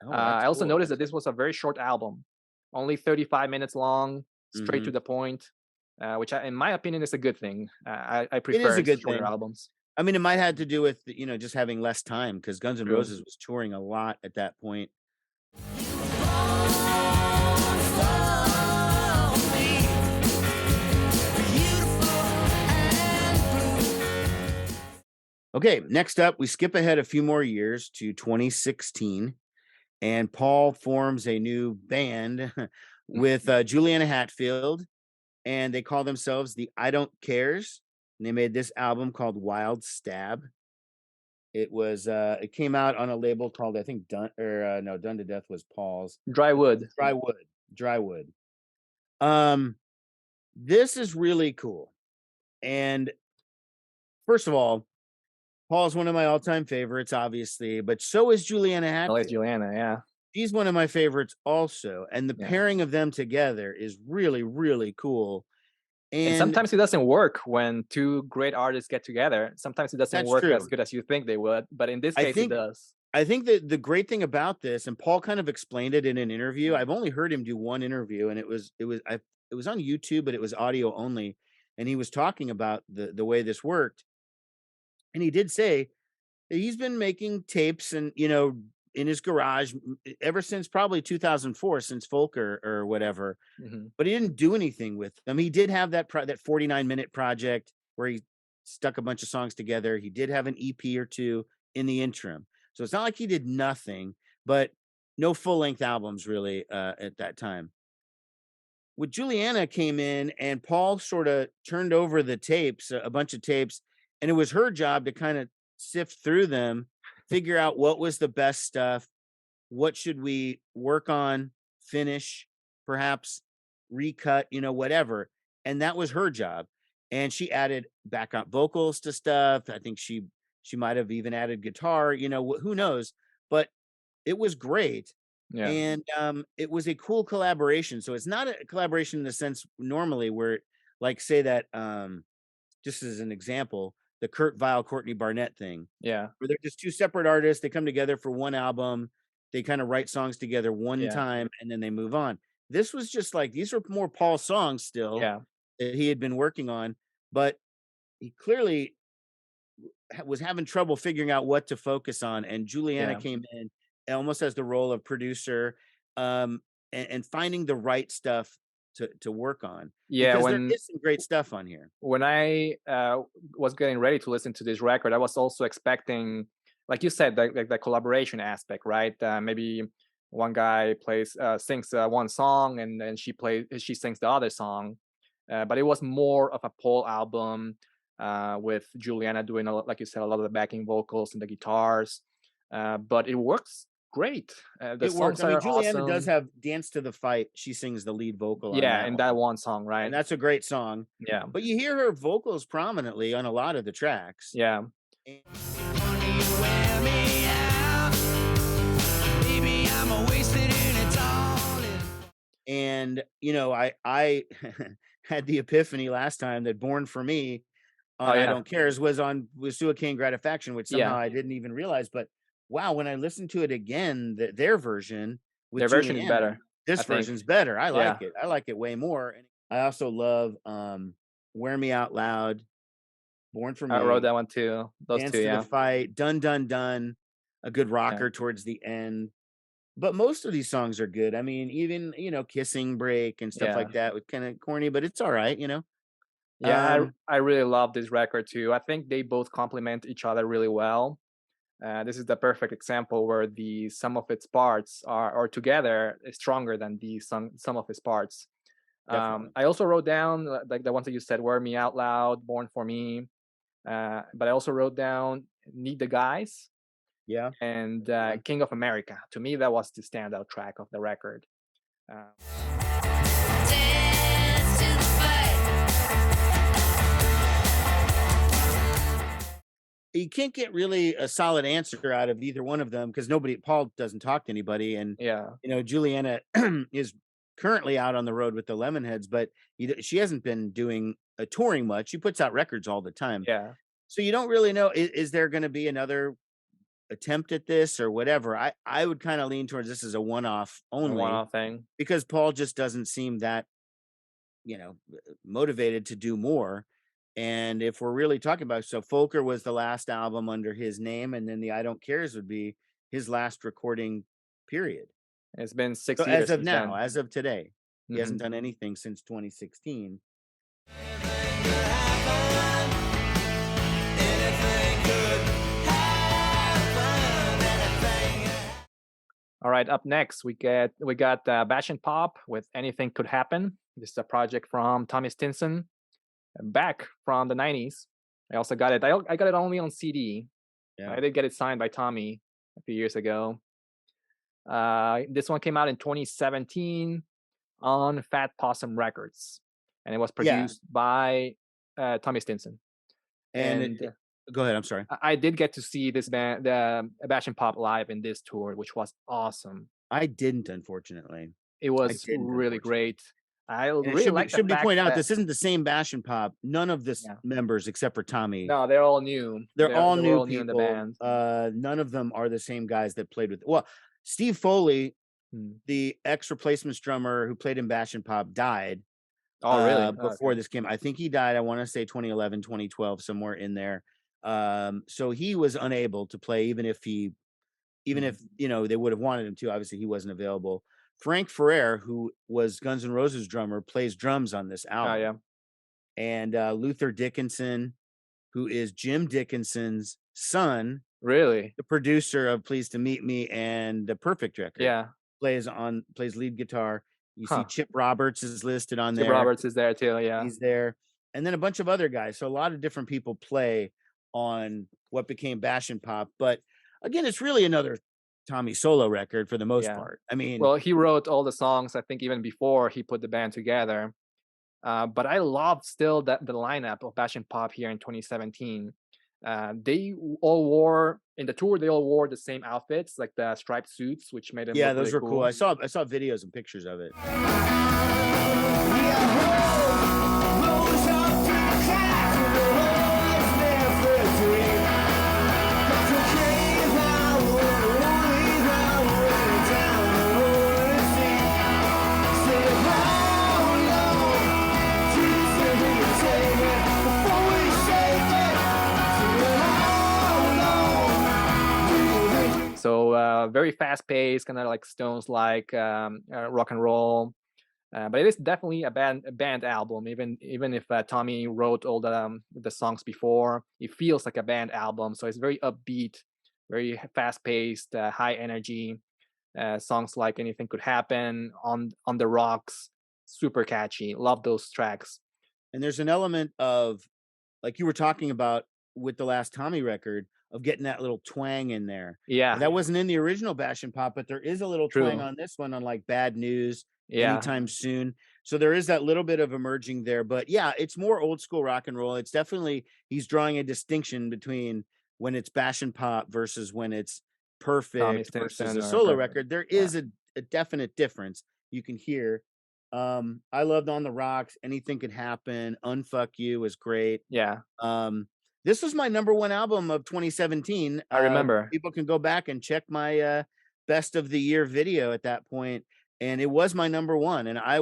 oh, that's I also cool. noticed that this was a very short album, only 35 minutes long, straight to the point, which in my opinion is a good thing. I prefer a good shorter thing. albums. I mean, it might have to do with just having less time because Guns N' True. Roses was touring a lot at that point. Okay, next up, we skip ahead a few more years to 2016, and Paul forms a new band with Juliana Hatfield, and they call themselves the I Don't Cares. And they made this album called Wild Stab. It was it came out on a label called, I think, Done to Death was Paul's. Dry Wood. Drywood. This is really cool. And first of all, Paul's one of my all-time favorites, obviously, but so is Juliana I Hatfield. like Juliana, yeah. She's one of my favorites also, and the pairing of them together is really, really cool. And sometimes it doesn't work when two great artists get together. Sometimes it doesn't work as good as you think they would, but in this case, it does. I think that the great thing about this, and Paul kind of explained it in an interview. I've only heard him do one interview, and it was on YouTube, but it was audio only, and he was talking about the way this worked. And he did say that he's been making tapes and, in his garage ever since probably 2004, since Folk or whatever, but he didn't do anything with them. He did have that 49-minute project where he stuck a bunch of songs together. He did have an EP or two in the interim. So it's not like he did nothing, but no full-length albums really at that time. With Juliana came in and Paul sort of turned over the tapes, a bunch of tapes, and it was her job to kind of sift through them, figure out what was the best stuff, what should we work on, finish, perhaps recut, whatever. And that was her job. And she added backup vocals to stuff. I think she might have even added guitar, who knows, but it was great. Yeah. And it was a cool collaboration. So it's not a collaboration in the sense normally where, like, say that just as an example, the Kurt Vile, Courtney Barnett thing. Yeah. Where they're just two separate artists. They come together for one album. They kind of write songs together one time and then they move on. This was just like, these were more Paul songs still that he had been working on, but he clearly was having trouble figuring out what to focus on. And Juliana came in almost as the role of producer and finding the right stuff to work on. Yeah, because there is some great stuff on here. When I was getting ready to listen to this record, I was also expecting, like you said, the collaboration aspect, right? Maybe one guy sings one song and then she sings the other song. But it was more of a Paul album with Juliana doing, like you said, a lot of the backing vocals and the guitars. But it works great. The songs are Juliana awesome. does have "Dance to the Fight." She sings the lead vocal. Yeah, in that one song, right? And that's a great song. Yeah. But you hear her vocals prominently on a lot of the tracks. Yeah. And I had the epiphany last time that "Born for Me" on I Don't Cares was Suicane Gratifaction, which somehow I didn't even realize. But wow, when I listened to it again, their version with their version is better. This version's better. I like it. I like it way more. And I also love "Wear Me Out Loud," "Born for Me." I wrote that one too. Those "Dance two, to the Fight," "Dun Dun Dun," a good rocker towards the end. But most of these songs are good. I mean, even "Kissing Break" and stuff like that was kind of corny, but it's all right, Yeah, I really love this record too. I think they both complement each other really well. This is the perfect example where the sum of its parts are together is stronger than the sum of its parts. I also wrote down like the ones that you said, "Wear Me Out Loud," "Born for Me," but I also wrote down "Need the Guys." Yeah. and King of America. To me, that was the standout track of the record. Dance to the fight. You can't get really a solid answer out of either one of them because Paul doesn't talk to anybody, and Yeah, Juliana is currently out on the road with the Lemonheads, but she hasn't been doing touring much. She puts out records all the time, yeah. so you don't really know. Is there going to be another attempt at this or whatever? I would kind of lean towards this as a one-off A only one-off thing. because Paul just doesn't seem that motivated to do more. And if we're really talking about, so Folker was the last album under his name, and then the I Don't Cares would be his last recording period. It's been 6 So years as of since now, then. as of today, he hasn't Mhm. done anything since 2016. All right, up next we got Bash and Pop with Anything Could Happen. This is a project from Tommy Stinson, back from the 90s. I also got it. I got it only on CD. Yeah. I did get it signed by Tommy a few years ago. This one came out in 2017 on Fat Possum Records, and it was produced by Tommy Stinson. And go ahead. I'm sorry. I did get to see this band, the Bash and Pop, live in this tour, which was awesome. I didn't, unfortunately. It was didn't, really great. I And really like the should be fact pointed out, that this isn't the same Bash and Pop. None of the members except for Tommy. no, they're all new. They're all new all people. in the band. None of them are the same guys that played with. Well, Steve Foley, the ex-Replacements drummer who played in Bash and Pop, died. Oh, really? Before this came, I think he died. I want to say 2011, 2012, somewhere in there. So he was unable to play, even if they would have wanted him to. Obviously, he wasn't available. Frank Ferrer, who was Guns N' Roses drummer, plays drums on this album. And Luther Dickinson, who is Jim Dickinson's son, really, the producer of Pleased to Meet Me and the Perfect record, plays lead guitar. You see Chip Roberts is listed on there. Chip Roberts is there too. Yeah, he's there, and then a bunch of other guys. So a lot of different people play on what became Bash and Pop. But again, it's really another Tommy solo record for the most part. I mean, well, he wrote all the songs, I think, even before he put the band together. But I love still the lineup of Bash and Pop here in 2017. They all wore in the tour. They all wore the same outfits, like the striped suits, which made them look those really were cool. I saw videos and pictures of it. So very fast paced, kind of like Stones, like rock and roll. But it is definitely a band album. Even if Tommy wrote all the songs before, it feels like a band album. So it's very upbeat, very fast paced, high energy. Songs like Anything Could Happen, on the Rocks, super catchy. Love those tracks. And there's an element of, like you were talking about with the last Tommy record, of getting that little twang in there. Yeah, that wasn't in the original Bash and Pop, but there is a little twang on this one, on like Bad News, Anytime Soon. So there is that little bit of emerging there. But yeah, it's more old school rock and roll. It's definitely, he's drawing a distinction betwin when it's Bash and Pop versus when it's Perfect versus a solo record. There is a definite difference you can hear. I loved On the Rocks, Anything Could Happen, Unfuck You was great. Yeah. This was my number one album of 2017. I remember. People can go back and check my best of the year video at that point, and it was my number one. And I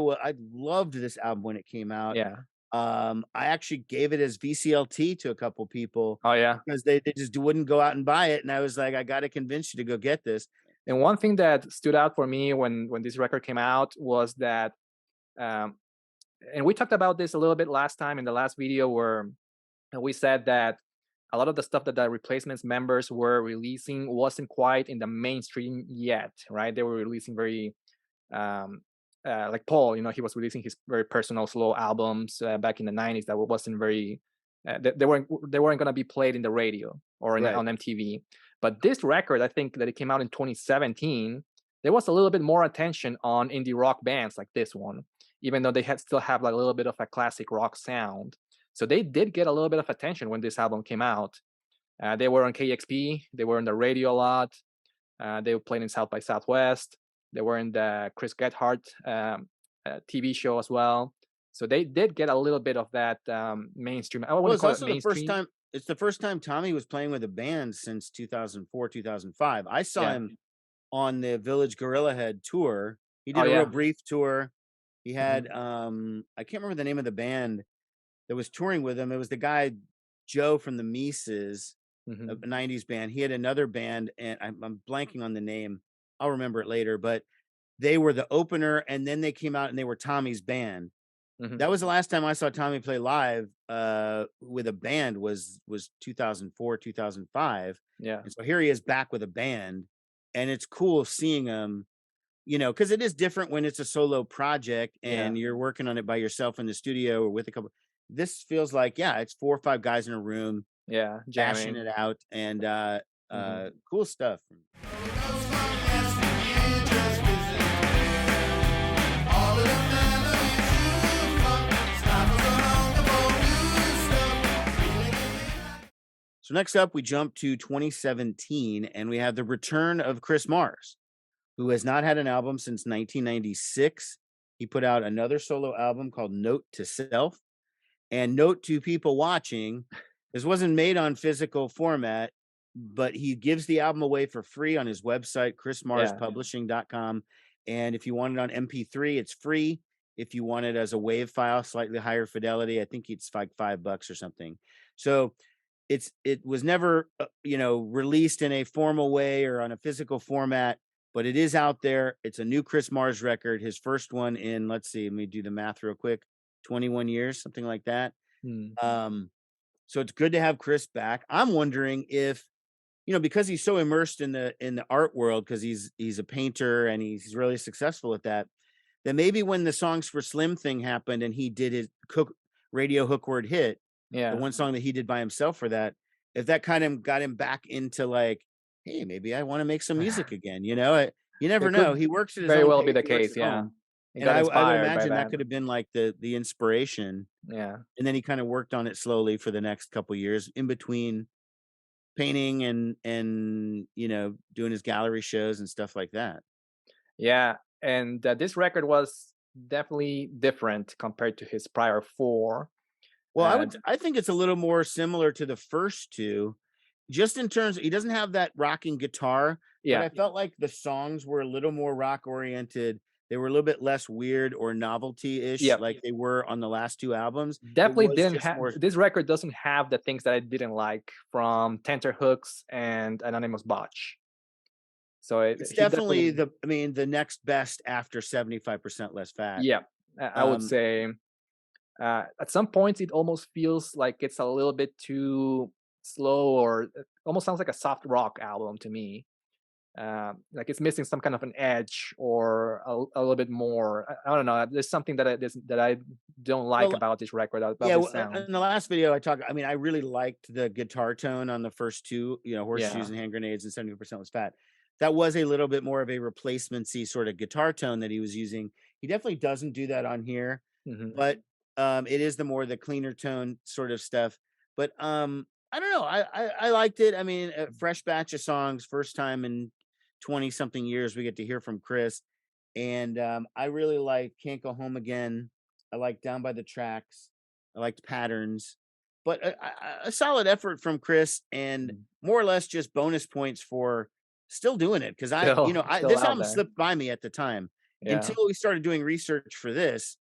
loved this album when it came out. Yeah. I actually gave it as VCLT to a couple people. Oh yeah, because they just wouldn't go out and buy it, and I was like, I got to convince you to go get this. And one thing that stood out for me when this record came out was that, and we talked about this a little bit last time in the last video, where we said that a lot of the stuff that the Replacements members were releasing wasn't quite in the mainstream yet, right? They were releasing very, like Paul, he was releasing his very personal slow albums back in the 90s that wasn't very, they weren't going to be played in the radio or on MTV. But this record, I think that it came out in 2017, there was a little bit more attention on indie rock bands like this one, even though they still have like a little bit of a classic rock sound. So they did get a little bit of attention when this album came out. They were on KXP, they were on the radio a lot. They were playing in South by Southwest. They were in the Chris Gethard TV show as well. So they did get a little bit of that mainstream. I Well, wouldn't it's call it also the first mainstream. time. It's the first time Tommy was playing with a band since 2004, 2005. I saw Yeah. him on the Village Gorilla Head tour. He did Oh, a yeah. real brief tour. He had I can't remember the name of the band that was touring with him. It was the guy Joe from the Mises, Mhm. a 90s band. He had another band, and I'm blanking on the name. I'll remember it later, but they were the opener, and then they came out and they were Tommy's band. Mhm. That was the last time I saw Tommy play live with a band was 2004, 2005. Yeah. And so here he is back with a band, and it's cool seeing him, you know, because it is different when it's a solo project and you're working on it by yourself in the studio or with a couple. This feels like, yeah, it's 4 or 5 guys in a room Yeah. bashing Jamming. it out, and cool stuff. So next up, we jump to 2017, and we have the return of Chris Mars, who has not had an album since 1996. He put out another solo album called Note to Self. And note to people watching, this wasn't made on physical format, but he gives the album away for free on his website, chrismarspublishing.com. And if you want it on MP3, it's free. If you want it as a WAV file, slightly higher fidelity, I think it's like $5 or something. So it was never released in a formal way or on a physical format, but it is out there. It's a new Chris Mars record, his first one in, let's see, let me do the math real quick, 21 years, something like that. So it's good to have Chris back. I'm wondering if, because he's so immersed in the art world, because he's a painter and he's really successful at that maybe when the Songs for Slim thing happened and he did his radio hook word hit, the one song that he did by himself for that, if that kind of got him back into like, hey, maybe I want to make some music again. You never know. He works at his very own well be pace, the he works case. at Yeah. home. He And got I would inspired by imagine that that. could have been like the inspiration. Yeah. And then he kind of worked on it slowly for the next couple years in between painting and doing his gallery shows and stuff like that. Yeah. And this record was definitely different compared to his prior 4. Well, I think it's a little more similar to the first 2, just in terms he doesn't have that rocking guitar, but I felt like the songs were a little more rock oriented. They were a little bit less weird or novelty-ish like they were on the last 2 albums. Definitely didn't have this record doesn't have the things that I didn't like from Tenterhooks and Anonymous Botch. So it's definitely the next best after 75% less fat. Yeah, I would say at some points it almost feels like it's a little bit too slow, or it almost sounds like a soft rock album to me. Like it's missing some kind of an edge or a little bit more. I don't know. There's something that I don't like about this record. About this sound. In the last video I really liked the guitar tone on the first 2, Horseshoes and Hand Grenades and 70% Was Fat. That was a little bit more of a replacement-y sort of guitar tone that he was using. He definitely doesn't do that on here, but it is the cleaner tone sort of stuff. But I don't know. I liked it. I mean, a fresh batch of songs, first time in 20-something years we get to hear from Chris. And I really like Can't Go Home Again. I like Down by the Tracks. I liked Patterns. But a solid effort from Chris, and more or less just bonus points for still doing it, because this album slipped by me at the time until we started doing research for this.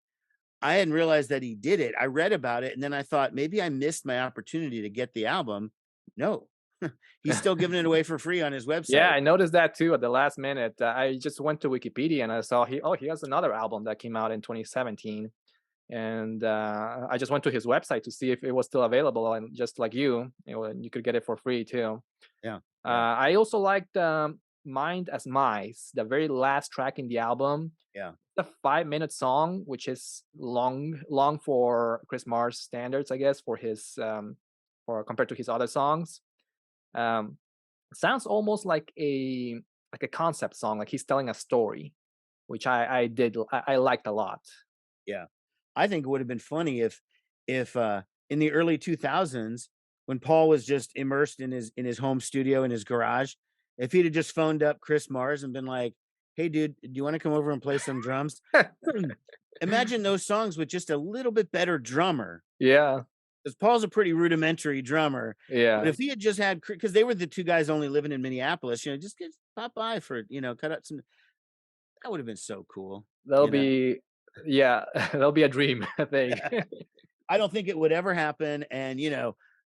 I hadn't realized that he did it. I read about it, and then I thought maybe I missed my opportunity to get the album. No, he's still giving it away for free on his website. Yeah, I noticed that too at the last minute. I just went to Wikipedia and I saw he has another album that came out in 2017. And I just went to his website to see if it was still available, and just like you could get it for free too. Yeah. I also liked Mind as Mice, the very last track in the album. Yeah. The 5-minute song, which is long for Chris Mars standards, I guess, for his for compared to his other songs. sounds almost like a concept song, like he's telling a story, which I liked a lot. Yeah. I think it would have been funny if in the early 2000s, when Paul was just immersed in his home studio in his garage, if he'd have just phoned up Chris Mars and been like, "Hey dude, do you want to come over and play some drums?" Imagine those songs with just a little bit better drummer. Yeah, Because Paul's a pretty rudimentary drummer. But yeah, if he had just had, because they were the two guys only living in Minneapolis, just pop by for, cut out some, that would have been so cool. that'll be yeah, that'll be a dream, I think. I don't think it would ever happen. And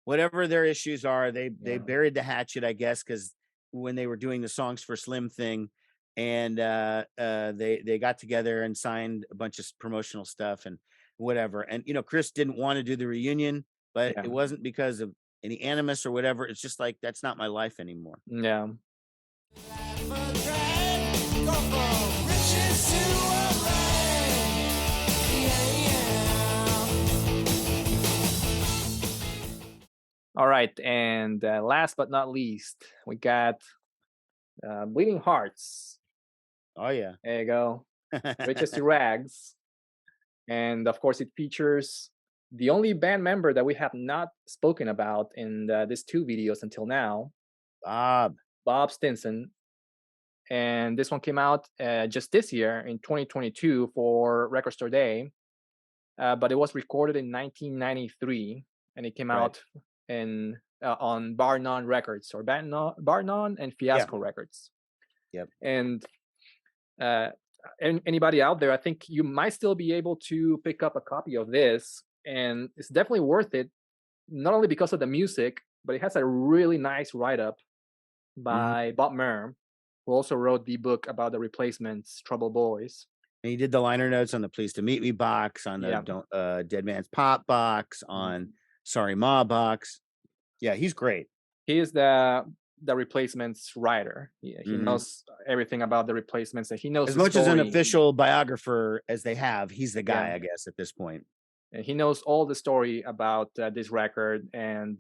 whatever their issues are, they Yeah. buried the hatchet, I guess, because when they were doing the Songs for Slim thing, and they got together and signed a bunch of promotional stuff and whatever. And Chris didn't want to do the reunion, but Yeah. it wasn't because of any animus or whatever. It's just like, that's not my life anymore. Yeah. All right, and last but not least, we got Bleeding Hearts. Oh yeah. There you go. Riches to Rags. And of course, it features the only band member that we have not spoken about in these two videos until now, Bob Stinson. And this one came out just this year in 2022 for Record Store Day, but it was recorded in 1993, and it came Right. out in on Bar None Records, or Bar None and Fiasco Records. Yep. And anybody out there, I think you might still be able to pick up a copy of this, and it's definitely worth it, not only because of the music, but it has a really nice write-up by Bob Merr, who also wrote the book about the Replacements, Trouble Boys. And he did the liner notes on the Pleased to Meet Me box, on the Dead Man's Pop box, on Sorry Ma box. Yeah, he's great. He is the Replacements writer. He knows everything about the Replacements, and he knows as the much as an story. official biographer as they have. He's the guy, I guess, at this point. And he knows all the story about this record and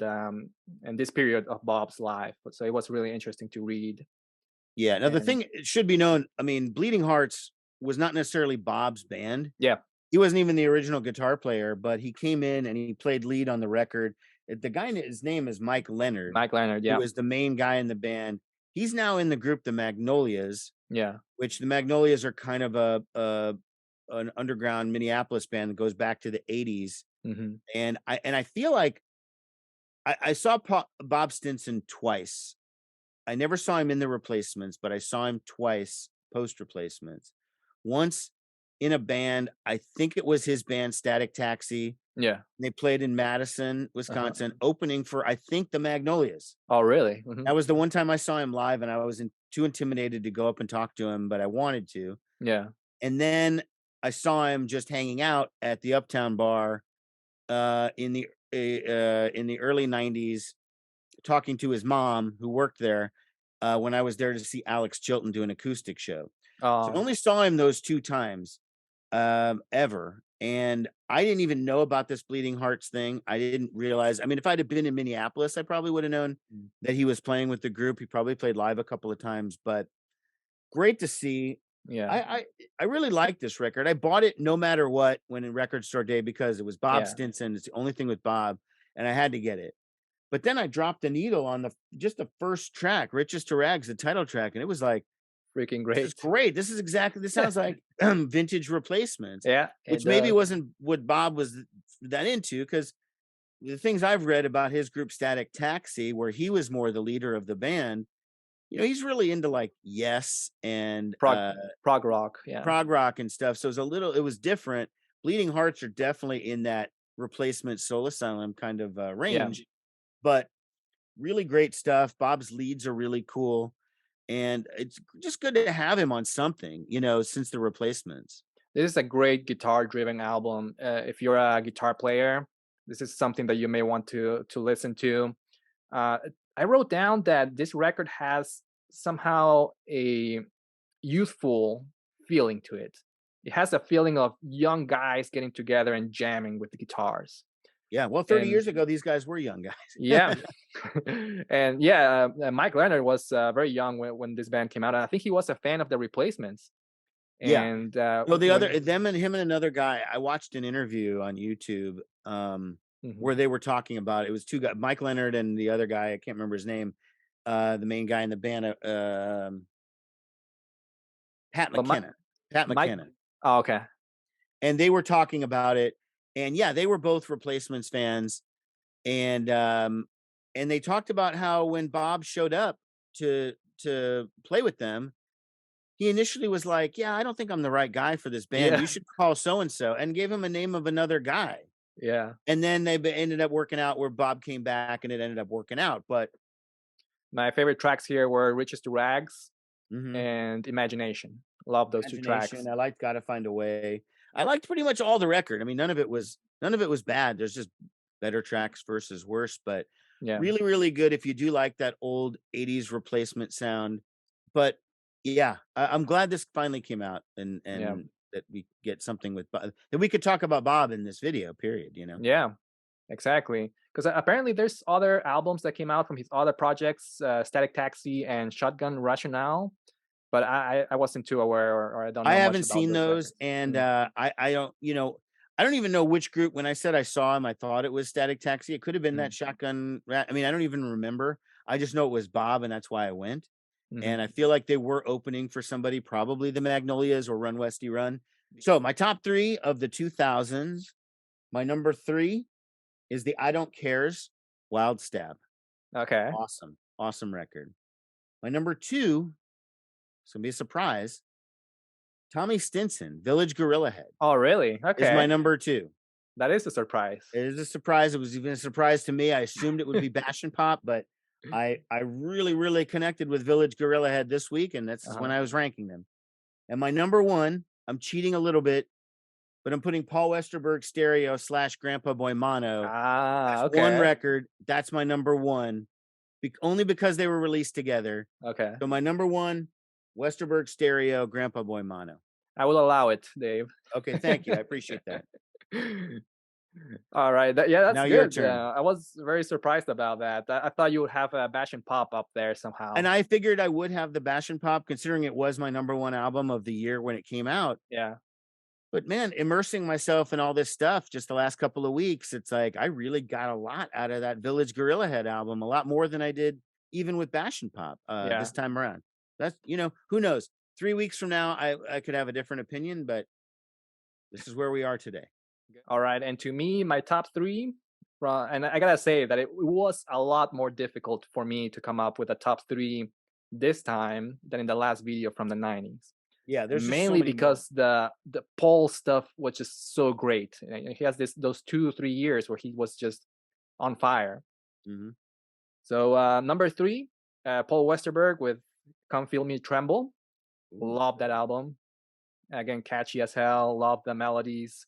this period of Bob's life. So it was really interesting to read. Yeah. Now, the thing, it should be known, I mean, Bleeding Hearts was not necessarily Bob's band. Yeah. He wasn't even the original guitar player, but he came in and he played lead on the record. The guy, his name is Mike Leonard. Mike Leonard, yeah. Who was the main guy in the band. He's now in the group, the Magnolias. Yeah. Which the Magnolias are kind of an underground Minneapolis band that goes back to the 80s. And I feel like I saw Bob Stinson twice. I never saw him in the Replacements, but I saw him twice post Replacements. Once in a band, I think it was his band Static Taxi. Yeah. They played in Madison, Wisconsin, opening for, I think, the Magnolias. Oh, really? That was the one time I saw him live, and I was too intimidated to go up and talk to him, but I wanted to. Yeah. And then I saw him just hanging out at the Uptown Bar in the early 90s, talking to his mom, who worked there, when I was there to see Alex Chilton do an acoustic show. So I only saw him those two times ever. And I didn't even know about this Bleeding Hearts thing. I didn't realize. I mean, if I'd have been in Minneapolis, I probably would have known that he was playing with the group. He probably played live a couple of times, but great to see. Yeah. I really like this record. I bought it no matter what when in Record Store Day because it was Bob Stinson. It's the only thing with Bob, and I had to get it. But then I dropped the needle on the first track, Riches to Rags, the title track, and it was like, freaking great. This is great. This sounds like vintage Replacements. Yeah. Which maybe wasn't what Bob was that into, because the things I've read about his group Static Taxi, where he was more the leader of the band, he's really into like Yes and prog rock. Yeah. Prog rock and stuff. So it was different. Bleeding Hearts are definitely in that Replacement Soul Asylum kind of range, but really great stuff. Bob's leads are really cool. And it's just good to have him on something, since the Replacements. This is a great guitar-driven album. If you're a guitar player, this is something that you may want to listen to. I wrote down that this record has somehow a youthful feeling to it. It has a feeling of young guys getting together and jamming with the guitars. Yeah, well, 30 And years ago, these guys were young guys. yeah, and yeah, Mike Leonard was very young when this band came out. I think he was a fan of the Replacements. Yeah. And No, the other when them and him and another guy. I watched an interview on YouTube Mhm. where they were talking about it. It was two guys, Mike Leonard and the other guy. I can't remember his name. The main guy in the band, Pat But McKenna. Pat Mike, McKenna. oh, okay, And they were talking about it. And yeah, they were both Replacements fans. And they talked about how when Bob showed up to play with them, he initially was like, "Yeah, I don't think I'm the right guy for this band. yeah, You should call so and so," and gave him a name of another guy. yeah. And then they ended up working out where Bob came back, and it ended up working out. But My favorite tracks here were "Riches to Rags" mhm, and "Imagination." Love those two Imagination, tracks. I liked "Gotta Find a Way." I liked pretty much all the record. I mean, none of it was bad. There's just better tracks versus worse, but Yeah, really, really good if you do like that old '80s Replacement sound. But yeah, I'm glad this finally came out, and yeah, that we get something with Bob, that we could talk about Bob in this video. Period. You know. yeah. Exactly. Because apparently there's other albums that came out from his other projects, Static Taxi and Shotgun Rationale, but I wasn't too aware, or I don't I know much haven't about seen those those, records. and I don't, I don't even know which group. When I said I saw him, I thought it was Static Taxi. It could have been that Mm, Shotgun. I mean, I don't even remember. I just know it was Bob, and that's why I went. And mhm. I feel like they were opening for somebody, probably the Magnolias or Run Westy Run. So my top three of the 2000s. My number three is the I Don't Cares Wild Stab. Okay. Awesome, awesome record. My number two, it's gonna be a surprise. Tommy Stinson, Village Gorilla Head, Oh, really? is my Okay. number two. That is a surprise. It is a surprise. It was even a surprise to me. I assumed it would be Bash and Pop, but I really, really connected with Village Gorilla Head this week, and that's when Uh-huh. I was ranking them. And my number one, I'm cheating a little bit, but I'm putting Paul Westerberg Stereo / Grandpa Boy Mono. Ah, That's one okay. record. That's my number one, only because they were released together. Okay. So my number one, Westerberg Stereo, Grandpa Boy Mono. I will allow it, Dave. Okay, thank you. I appreciate that. All right. Yeah, that's Now your good. turn. I was very surprised about that. I thought you would have a Bash and Pop up there somehow. And I figured I would have the Bash and Pop, considering it was my number one album of the year when it came out. Yeah. But man, immersing myself in all this stuff just the last couple of weeks, it's like I really got a lot out of that Village Gorilla Head album, a lot more than I did even with Bash and Pop Yeah. this time around. That's, who knows? 3 weeks from now, I could have a different opinion, but this is where we are today. All right. And to me, my top three, and I gotta say that it was a lot more difficult for me to come up with a top three this time than in the last video from the 90s. Yeah, there's just so Mainly many because the Paul stuff was just so great. He has those 2-3 years where he was just on fire. more. Mhm. So number three, Paul Westerberg with "Come Feel Me Tremble." Love that album. Again, catchy as hell. Love the melodies.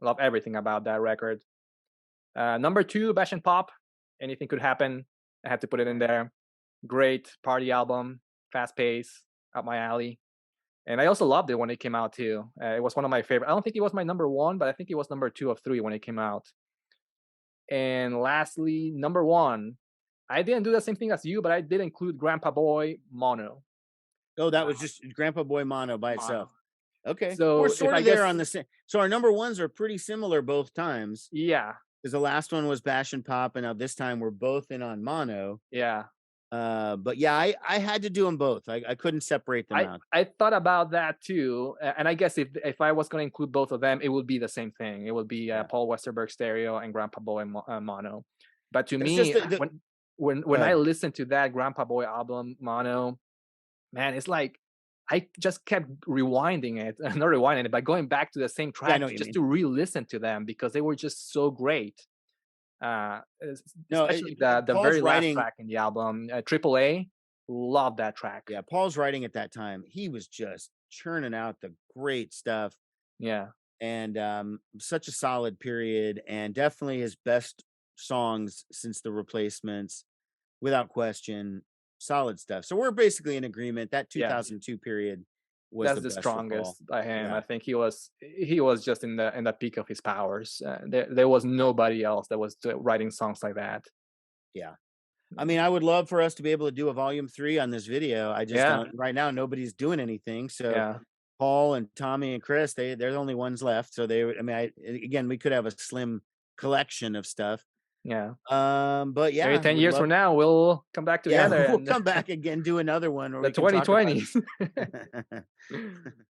Love everything about that record. Number two, Bash and Pop. Anything Could Happen. I had to put it in there. Great party album, fast pace, up my alley. And I also loved it when it came out too. It was one of my favorite. I don't think it was my number one, but I think it was number 2 of 3 when it came out. And lastly, number one, I didn't do the same thing as you, but I did include Grandpa Boy Mono. Oh, that was just Grandpa Boy Mono by itself. Okay, So we're if sort I of there guess, on the same. So our number ones are pretty similar both times, yeah, because the last one was Bash and Pop, and now this time we're both in on Mono. yeah. But yeah, I had to do them both. I couldn't separate them out. I thought about that too, and I guess if I was going to include both of them, it would be the same thing. It would be Yeah. Paul Westerberg Stereo and Grandpa Boy Mono. But to It's me, just when I listened to that Grandpa Boy album Mono, man, it's like I just kept rewinding it, not rewinding it, but going back to the same Yeah, I track know what you just mean. to re-listen to them because they were just so great. No, Especially the Paul's very last writing. track in the album, AAA. Love that track. Yeah, Paul's writing at that time. He was just churning out the great stuff, Yeah. and such a solid period, and definitely his best songs since the Replacements, without question. Solid stuff. So we're basically in agreement. That Yeah. 2002 period was That's the the best for Paul. strongest by him. Yeah. I think he was just in the peak of his powers. There was nobody else that was writing songs like that. Yeah. I mean, I would love for us to be able to do a volume 3 on this video. I just Yeah. don't, right now nobody's doing anything. So Yeah. Paul and Tommy and Chris, they're the only ones left. So again, we could have a slim collection of stuff. Yeah. But yeah, Maybe 10 would years love- from now we'll come back yeah, together we'll and come back again, do another one where the we can talk about 2020s.